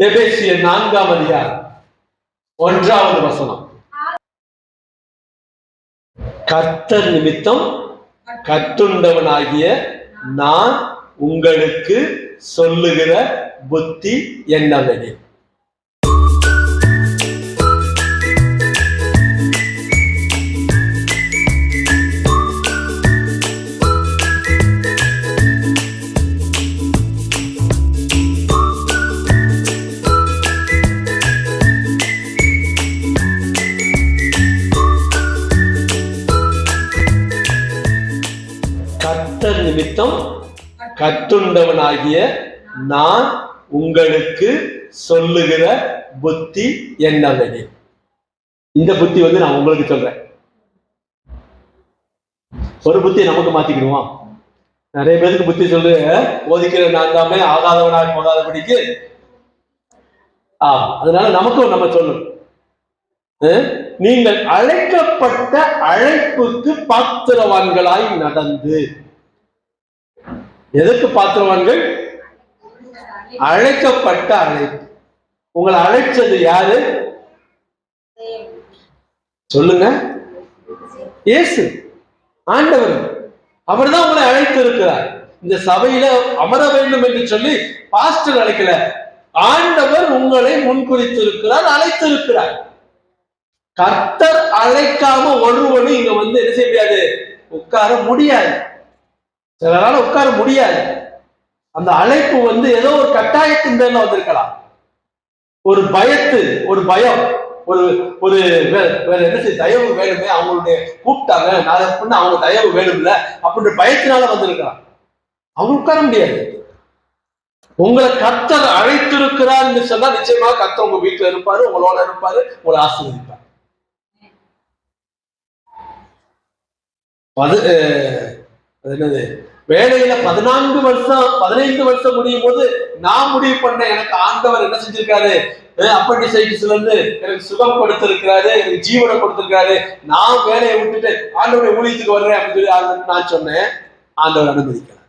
எபேசியர் 4ஆம் அதிகாரம் 1வது வசனம். கர்த்தர் நிமித்தம் கட்டுண்டவனாகிய நான் உங்களுக்கு சொல்லுகிற புத்தி என்னவெனில். கர்த்தர் நிமித்தம் கட்டுண்டவனாகிய நான் உங்களுக்கு சொல்லுகிற புத்தி என்னவெனில். இந்த புத்தி நான் உங்களுக்கு சொல்றேன். ஒரு புத்தி நமக்கு மாத்திக்கிடுவோம். நிறைய பேருக்கு புத்தி சொல்லு போதிக்கிற நான் தாமே ஆகாதவனாக போகாதபடிக்கு. அதனால நமக்கும் நம்ம சொல்லணும். நீங்கள் அழைக்கப்பட்ட அழைப்புக்கு பாத்திரவான்களாய் நடந்து. எதற்கு பாத்திரவான்கள்? அழைக்கப்பட்ட அழைப்பு. உங்களை அழைச்சது யாரு சொல்லுங்க? இயேசு ஆண்டவர். அவர் தான் உங்களை அழைத்து இருக்கிறார். இந்த சபையில அமர வேண்டும் என்று சொல்லி பாஸ்டர் அழைக்கல, ஆண்டவர் உங்களை முன்குறித்து இருக்கிறார், அழைத்து இருக்கிறார். கர்த்தர் அழைக்காம ஒருவனும் இங்க என்ன செய்ய முடியாது, உட்கார முடியாது. சிலரால உட்கார முடியாது. அந்த அழைப்பு ஏதோ ஒரு கட்டாயத்தின் பேர்ல வந்திருக்கலாம். ஒரு பயம், ஒரு ஒரு வேற என்ன செய்ய, தயவு வேணுமே, அவங்களுடைய கூப்பிட்டாங்க நாளை அவங்க தயவு வேணும்ல அப்படின்ற பயத்தினால வந்திருக்கலாம். அவங்க உட்கார முடியாது. உங்களை கர்த்தர் அழைத்திருக்கிறார் என்று சொன்னா நிச்சயமா கர்த்தர் உங்க வீட்டுல இருப்பாரு, உங்களோட இருப்பாரு, உங்களை ஆசீர்வதிப்பார். என்னது வேலையில 14 வருஷம் 15 வருஷம் முடியும் போது நான் முடிவு பண்ண, எனக்கு ஆண்டவர் என்ன செஞ்சிருக்காரு, அப்பண்டிசைட்டிஸ்ல இருந்து எனக்கு சுகம் கொடுத்திருக்கிறாரு, எனக்கு ஜீவனை கொடுத்திருக்காரு, நான் வேலையை விட்டுட்டு ஆண்டவருடைய ஊழியத்துக்கு வர்றேன் அப்படின்னு சொல்லி நான் சொன்னேன். ஆண்டவர் அனுமதிக்கிறார்.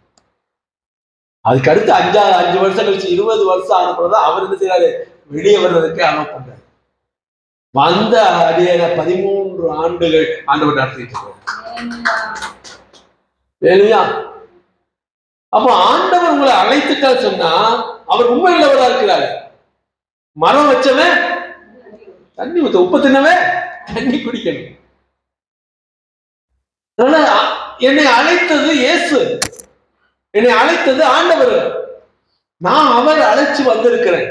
அதுக்கு அடுத்து 5 வருஷம் கழிச்சு 20 வருஷம் ஆனப்பதான் அவர் என்ன செய்யறாரு, வெளியே வர்றதுக்கே அலோவ் பண்றாரு. வந்த அடியில 13 ஆண்டுகள் ஆண்டவர் நடத்திட்டு இருக்காரு. அப்ப ஆண்டவர் உங்களை அழைத்துட்டா சொன்னா அவர் உண்மையுள்ளவரா இருக்கிறாரு. மரம் வச்சவன் தண்ணி ஊத்த, உப்பு தின்னவன் தண்ணி குடிக்கணும். என்னை அழைத்தது இயேசு, என்னை அழைத்தது ஆண்டவர். நான் அவர் அழைச்சு வந்திருக்கிறேன்.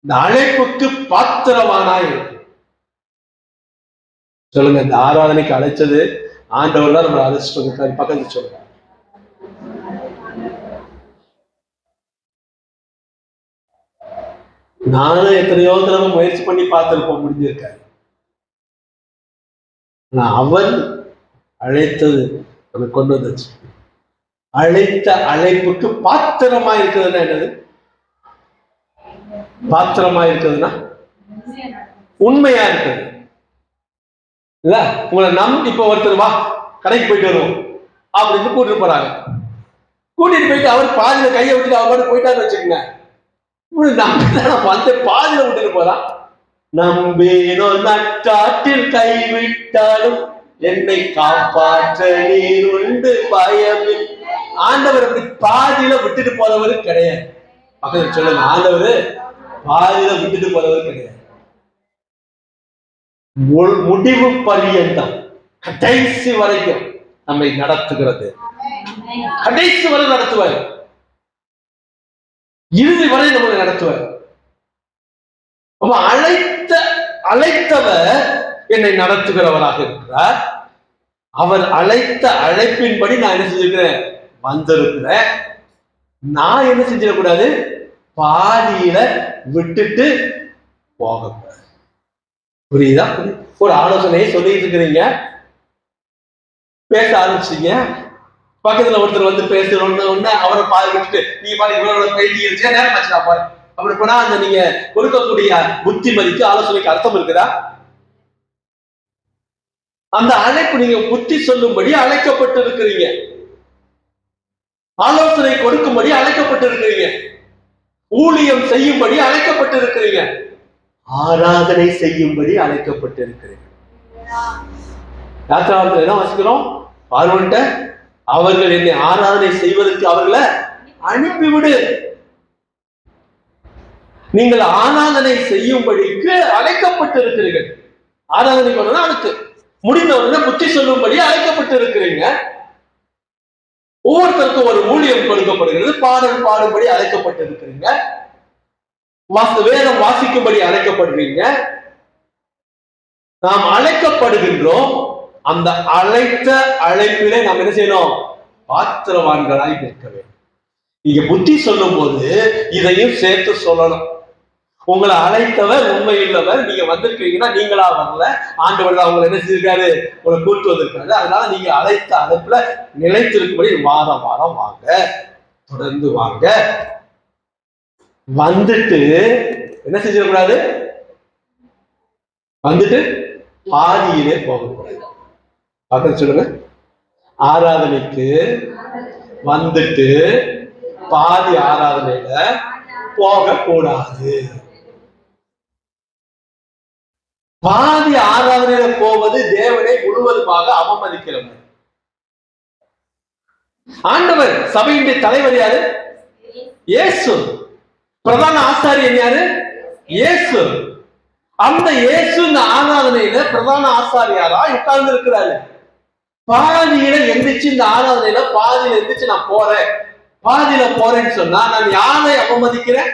இந்த அழைப்புக்கு பாத்திரவானாய் சொல்லுங்க. இந்த ஆராதனைக்கு அழைச்சது ஆண்டவர் தான் நம்மளை அழைச்சிட்டு வந்திருக்காரு. பக்கத்து சொல்லுங்க. நானும் எத்தனையோ தடவை முயற்சி பண்ணி பார்த்திருப்போம், முடிஞ்சிருக்காரு. அவர் அழைத்தது நமக்கு கொண்டு வந்துச்சு. அழைத்த அழைப்புக்கு பாத்திரமா இருக்குதுன்னா என்னது? பாத்திரமா இருக்குதுன்னா உண்மையா இருக்குது இல்ல. உங்களை இப்ப ஒருத்தர் வா கடைக்கு போயிட்டு வருவோம் அப்படின்னு கூட்டிட்டு போறாங்க. கூட்டிட்டு போயிட்டு அவர் பாதியில கையை விட்டுட்டு அவர் போயிட்டாரு வச்சுக்கோங்க. வந்து பாதியில விட்டுட்டு போறான். நம்பேனோ நட்டாற்றில் கைவிட்டாலும் என்னை காப்பாற்ற நீர் உண்டு பயமில். ஆண்டவர் அப்படி பாதியில விட்டுட்டு போறவரு கிடையாது. பக்கத்துல சொல்லுங்க, ஆண்டவர் பாதியில விட்டுட்டு போறவர் கிடையாது. முடிவு பரியந்தம் கடைசி வரைக்கும் நம்மை நடத்துகிறது. கடைசி வரை நடத்துவார், இறுதி வரை நம்மளை நடத்துவார். அழைத்தவர் என்னை நடத்துகிறவராக இருக்கிறார். அவர் அழைத்த அழைப்பின்படி நான் என்ன செஞ்சிருக்கிறேன், வந்திருக்கிறேன். நான் என்ன செஞ்சிடக்கூடாது, பாதியில விட்டுட்டு போகக்கூடாது. புரியுதா? ஒரு ஆலோசனையை சொல்லிட்டு இருக்கிறீங்க, பேச ஆரம்பிச்சீங்க. பக்கத்துல ஒருத்தர் பேசணும்னு அவரை பாதி விட்டுட்டு நீ பாரு இவரோட பேட்டி இருந்துச்சா நேரம் ஆச்சுனா பாரு அப்படி போனா அந்த நீங்க கொடுக்கக்கூடிய புத்திமதிக்கு ஆலோசனைக்கு அர்த்தம் இருக்குதா? அந்த அழைப்பு நீங்க புத்தி சொல்லும்படி அழைக்கப்பட்டு இருக்கிறீங்க, ஆலோசனை கொடுக்கும்படி அழைக்கப்பட்டு இருக்கிறீங்க. ஊழியம் செய்யும்படி அழைக்கப்பட்டு இருக்கிறீங்க, ஆராதனை செய்யும்படி அழைக்கப்பட்டு இருக்கிறீங்க. யாத்திராகமத்தில் என்ன வாசிக்கிறோம்? பார்வோன்ட்ட அவர்கள் என்னை ஆராதனை செய்வதற்கு அவர்களை அனுப்பிவிடு. நீங்கள் ஆராதனை செய்யும்படிக்கு அழைக்கப்பட்டு இருக்கிறீர்கள். ஆராதனை பண்ணணும், அதுக்கு முடிந்தவர்கள் புத்தி சொல்லும்படி அழைக்கப்பட்டு இருக்கிறீங்க. ஒவ்வொருத்தருக்கும் ஒரு ஊழியம் கொடுக்கப்படுகிறது. பாடல் பாடும்படி அழைக்கப்பட்டு இருக்கிறீங்க. வேதம் வாசிக்கும்படி அழைக்கப்படுவீங்க. நாம் அழைக்கப்படுகின்றோம். அந்த அழைத்த அழைப்பிலே நாம் என்ன செய்யணும்? பாத்திரவான்களாய் நிற்க வேண்டும். நீங்க புத்தி சொல்லும் போது இதையும் சேர்த்து சொல்லணும். உங்களை அழைத்தவர் உண்மையுள்ளவர். நீங்க வந்திருக்கீங்கன்னா நீங்களா வரல, ஆண்டவர் அவங்களை என்ன செஞ்சிருக்காரு? உங்களை கூட்டு வந்திருக்காரு. அதனால நீங்க அழைத்த அழைப்புல நிலைத்திருக்கும்படி வாரம் வாரம் வாங்க, தொடர்ந்து வாங்க. வந்துட்டு என்ன செஞ்சிடக்கூடாது? வந்துட்டு பாதியிலே போகக்கூடாது. பார்க்க சொல்லுங்க. ஆராதனைக்கு வந்துட்டு பாதி ஆராதனையில போகக்கூடாது. பாதி ஆராதனையில போவது தேவனை முழுவதுமாக அவமதிக்கிறது. ஆண்டவர் சபையின் தலைவர் யாரு? இயேசு. பிரதான ஆசாரியன் யாரு? இயேசு. அந்த இயேசு இந்த ஆராதனையில பிரதான ஆசாரியாரா உட்கார்ந்து இருக்கிறாரு. பாதியில எந்திரிச்சு இந்த ஆராதனையில பாதியில எந்திரிச்சு நான் போறேன், பாதியில போறேன்னு சொன்னா நான் யாரை அவமதிக்கிறேன்?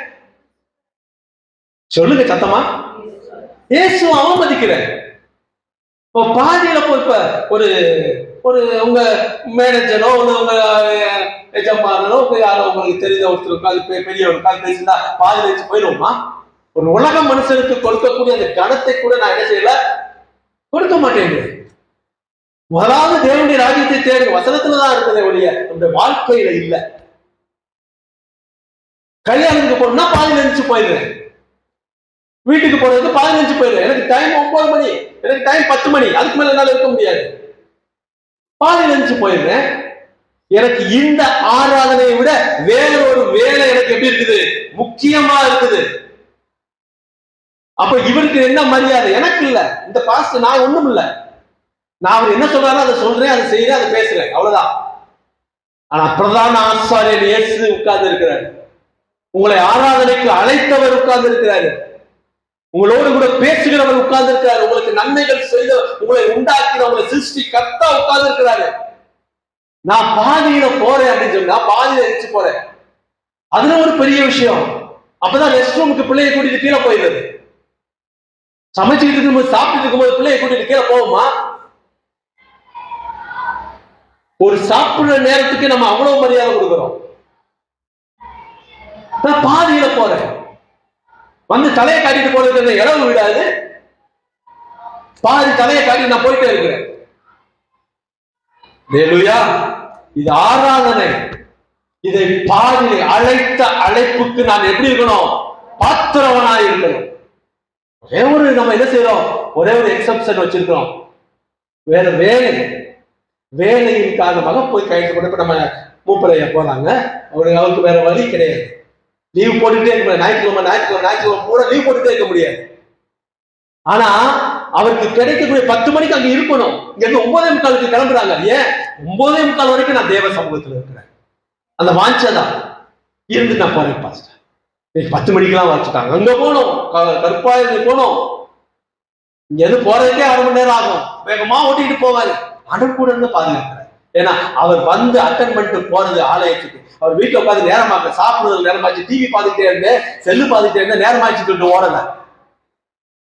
சொல்லுங்க சத்தமா. இயேசு அவமதிக்கிறேன். இப்போ பாதியில போய் இப்ப ஒரு ஒரு உங்க மேனேஜரோ உங்க எஜமானோ யாரோ உங்களுக்கு தெரிஞ்ச ஒருத்தர் பெரியவருக்கு பேசினா பாதியில வச்சு போயிடுவோமா? ஒரு உலக மனுஷனுக்கு கொடுக்கக்கூடிய அந்த கணத்தை கூட நான் என்ன செய்யல, கொடுக்க மாட்டேன். முதலாவது தேவனுடைய ராஜ்யத்தை தேடுங்க. வசனத்துலதான் இருக்குது ஒழிய நம்முடைய வாழ்க்கையில இல்ல. கல்யாணத்துக்கு போனா பாதியில இருந்துச்சு போயிடுறேன், வீட்டுக்கு போறதுக்கு 15 போயிடுறேன். எனக்கு டைம் 9 மணி, எனக்கு டைம் 10 மணி, அதுக்கு மேல என்னால இருக்க முடியாது. பாதியில இருந்துச்சு போயிடுறேன். எனக்கு இந்த ஆராதனையை விட வேற ஒரு வேலை எனக்கு எப்படி இருக்குது? முக்கியமா இருக்குது. அப்ப இவருக்கு என்ன மரியாதை? எனக்கு இல்ல. இந்த பாஸ்டர் நான் ஒண்ணும் இல்ல. நான் அவர் என்ன சொல்றாரோ அதை சொல்றேன், அதை செய்யறேன், அதை பேசுறேன், அவ்வளவுதான். ஆனா பிரதான ஆசாரியர் இயேசு உட்கார்ந்து இருக்கிறாரு. உங்களை ஆராதனைக்கு அழைத்தவர் உட்கார்ந்து இருக்கிறாரு. உங்களோடு கூட பேசுகிறவர் உட்கார்ந்து இருக்கிறாரு. உங்களுக்கு நன்மைகள் செய்த உங்களை உண்டாக்கிற உங்களை சிருஷ்டி கர்த்தா உட்கார்ந்து இருக்கிறாரு. நான் பாதியில போறேன் அப்படின்னு சொன்னா பாதியில எரிச்சு போறேன். அதுல ஒரு பெரிய விஷயம். அப்பதான் ரெஸ்ட் ரூமுக்கு பிள்ளையை கூட்டிட்டு கீழே போயிடுறது. சமைச்சுக்கிட்டு இருக்கும்போது சாப்பிட்டு இருக்கும்போது பிள்ளையை கூட்டிட்டு கீழே போவோமா? ஒரு சாப்பிடுற நேரத்துக்கு நம்ம அவ்வளவு மரியாதை கொடுக்கிறோம். நான் பாதியில போறேன், வந்து தலையை காட்டிட்டு போறதுக்கு இடம் விடாது. பாதி தலையை காட்டி நான் போயிட்டே இருக்கிறேன். இது ஆராதனை. இதை பாதியில அழைத்த அழைப்புக்கு நான் எப்படி இருக்கணும்? பாத்திரவனாய் இருக்கணும். ஒரே ஒரு நம்ம என்ன செய்யறோம்? ஒரே ஒரு எக்ஸப்ஷன் வச்சிருக்கிறோம். வேற வேலையின் காரணமாக போய் கைது கூட. இப்ப நம்ம மூப்பரைய போறாங்க, அவருக்கு வேற வழி கிடையாது. லீவ் போட்டுட்டே இருக்க முடியாது. ஞாயிற்றுக்கிழமை கூட லீவ் போட்டுட்டே இருக்க முடியாது. ஆனா அவருக்கு கிடைக்கக்கூடிய 10 மணிக்கு அங்க இருக்கணும். இங்க 9:45 கிளம்புறாங்க. ஏன் 9:45 வரைக்கும் நான் தேவ சமூகத்துல இருக்கிறேன். அந்த வாஞ்சதான் இருந்து நான் போறேன் பாஸ்டர். 10 மணிக்கெல்லாம் வாசிட்டாங்க. அங்க போனோம், கருப்பாயிரம் போனோம். இங்க இருந்து போறதுக்கே 1/2 மணி நேரம் ஆகும். வேகமா ஓட்டிட்டு போவாரு. அடம் கூட இருந்து பாதுகாக்கிறார். ஏன்னா அவர் வந்து அட்டன் பண்ணிட்டு போறது ஆலயத்துக்கு. அவர் வீட்டுல உட்காந்து நேரமாக்க, சாப்பிடுறது நேரமாச்சு, டிவி பார்த்துட்டே இருந்தேன், செல்லு பார்த்துட்டே இருந்தேன், நேரமாச்சு சொல்லிட்டு ஓடல.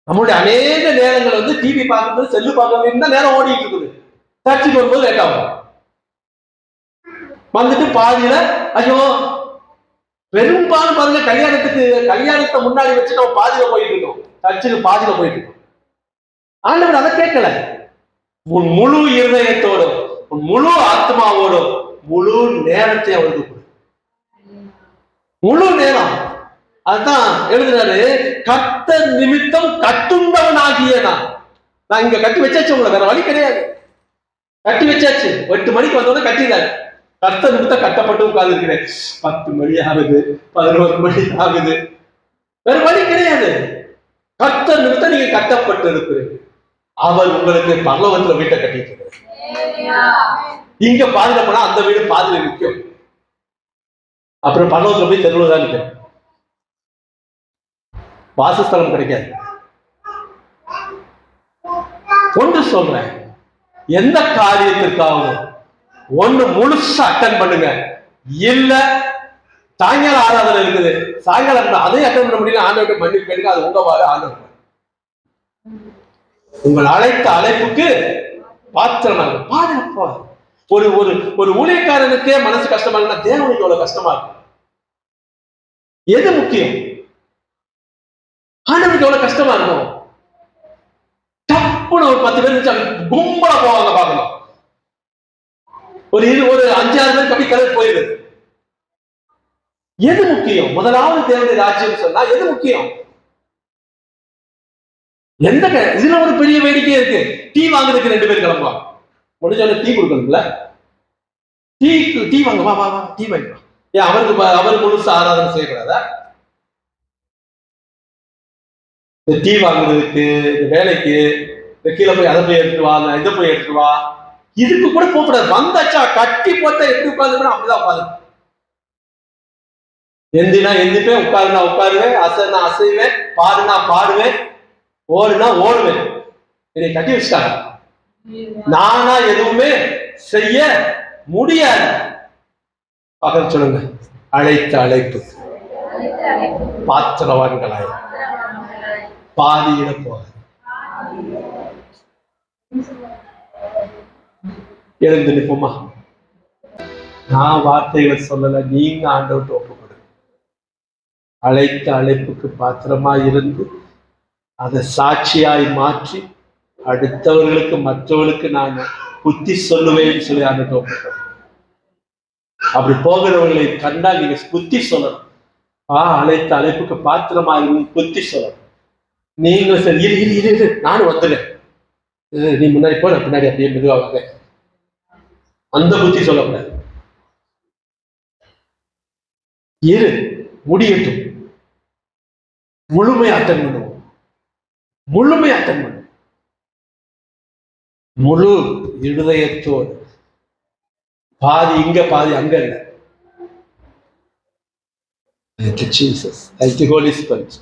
நம்மளுடைய அநேக நேரங்கள் வந்து டிவி பார்க்கறது, செல்லு பார்க்கறது தான் நேரம் ஓடிட்டு இருக்குது. சர்ச்சுக்கு வரும்போது லேட் ஆகும். வந்துட்டு பாதியில ஐயோ, பெரும்பாலும் பாருங்க கல்யாணத்தை முன்னாடி வச்சு நம்ம பாதியில போயிட்டு இருக்கோம். சர்ச்சுக்கு பாதியில போயிட்டு இருக்கோம். ஆண்டவர் அதை கேட்கல. உன் முழு இருதயத்தோடும், உன் முழு ஆத்மாவோடும், முழு நேரத்தை அவருக்கு கொடு. முழு நேரம். அதுதான் எழுதுறாரு, கர்த்தர் நிமித்தம் கட்டுண்டவன் ஆகிய நான் இங்க கட்டி வச்சாச்சு. உங்களை வேற வழி கிடையாது. கட்டி வச்சாச்சு. 8 மணிக்கு வந்தோட கட்டிடாரு. கர்த்தர் நிமித்தம் கட்டப்பட்டு உட்கார்ந்து இருக்கிறேன். 10 மணி ஆகுது, 11 மணி ஆகுது, வேற வழி கிடையாது. கர்த்தர் நிமித்தம் நீங்க கட்டப்பட்டு இருக்கிறீங்க. அவர் உங்களுக்கு பரலோகத்துல வீட்டை கட்டிட்டு இருக்கிறார். இங்க பாதில போனா அந்த வீடு பாதில நிற்கும். அப்புறம் பரலோகத்துல போய் தெருவில் தான் நிற்கும். வாசஸ்தலம் கிடைக்காது. ஒன்று சொல்றேன், எந்த காரியத்திற்காகவும் ஒண்ணு முழுசா அட்டன் பண்ணுங்க. இல்ல சாயங்கால ஆராதனை இருக்குது, சாயங்காலம் அதையும் அட்டன் பண்ண முடியல, ஆண்டவர்கிட்ட மன்னிப்பு கேட்க, அது உங்க வார ஆண்டவர். உங்கள் அழைத்த அழைப்புக்கு பாத்திரமாக பாதுகாப்பா. ஒரு ஒரு ஒரு ஊழியக்காரனுக்கே மனசு கஷ்டமா இருக்குன்னா தேவனுக்கு எவ்வளவு கஷ்டமா இருக்கும். எது முக்கியம்? ஆண்டவனுக்கு எவ்வளவு கஷ்டமா இருக்கும். டப்புன்னு ஒரு 10 பேர் கும்பலா போவாங்க பார்க்கலாம். ஒரு 5-6 பேர் கப்பி கலர் போயிடுது. எது முக்கியம்? முதலாவது தேவனுடைய ராஜ்யம் சொன்னா எது முக்கியம்? எந்த இதுல ஒரு பெரிய வேடிக்கை இருக்கு. டீ வாங்குறதுக்கு 2 பேர் கிளம்புவாங்க. முடிஞ்சவன டீ கொடுக்கணும்ல. டீ வாங்க, வா வா வா டீ வாங்கிக்கலாம். ஏன் அவர் முழுசு ஆராதனை செய்யக்கூடாதா? இந்த டீ வாங்குறதுக்கு, இந்த வேலைக்கு, இந்த கீழே போய் அதை போய் எடுத்துட்டு வா, இதை போய் எடுத்துட்டு வா, இதுக்கு கூட போகக்கூடாது. வந்தாச்சா கட்டி போட்ட எப்படி உட்கார்ந்து அப்படிதான் உட்காந்து. எந்தினா எந்திப்பேன், உட்காருனா உட்காருவேன், அசைனா அசைவேன், பாடுனா பாடுவேன், ஓடுனா ஓடுவேன். இதை கட்டி வச்சுட்டாங்க. நானா எதுவுமே செய்ய முடியாது. பகல் சொல்லுங்க, அழைத்த அழைப்பு பாத்திரவான்களாய் பாதியிட போக. எழுந்து நிற்போமா? நான் வார்த்தைகளை சொல்லல, நீங்க ஆண்டவர்கிட்ட ஒப்புக்கொடுங்க. அழைத்த அழைப்புக்கு பாத்திரமா இருந்து அதை சாட்சியாய் மாற்றி அடுத்தவர்களுக்கு மற்றவர்களுக்கு நான் புத்தி சொல்லுவேன்னு சொல்லி ஆண்டவர்கிட்ட ஒப்புக்கொடுங்க. அப்படி போகிறவர்களை கண்டா நீங்க புத்தி சொல்லணும். அழைத்த அழைப்புக்கு பாத்திரமா இருந்து புத்தி சொல்லணும். நீங்களும் சரி இரு நானும் வந்துடுறேன், நீ முன்னாடி போ, நான் பின்னாடி அப்படியே மெதுவா வாங்க, அந்த புத்தி சொல்லக்கூடாது. இரு, முடியட்டும், முழுமையா அட்டன் பண்ணுவோம். முழுமையா அட்டன் பண்ணுவோம், முழு இருதயத்தோடு. பாதி இங்க பாதி அங்க இல்லை. Thank you, Jesus. Thank you, Holy Spirit.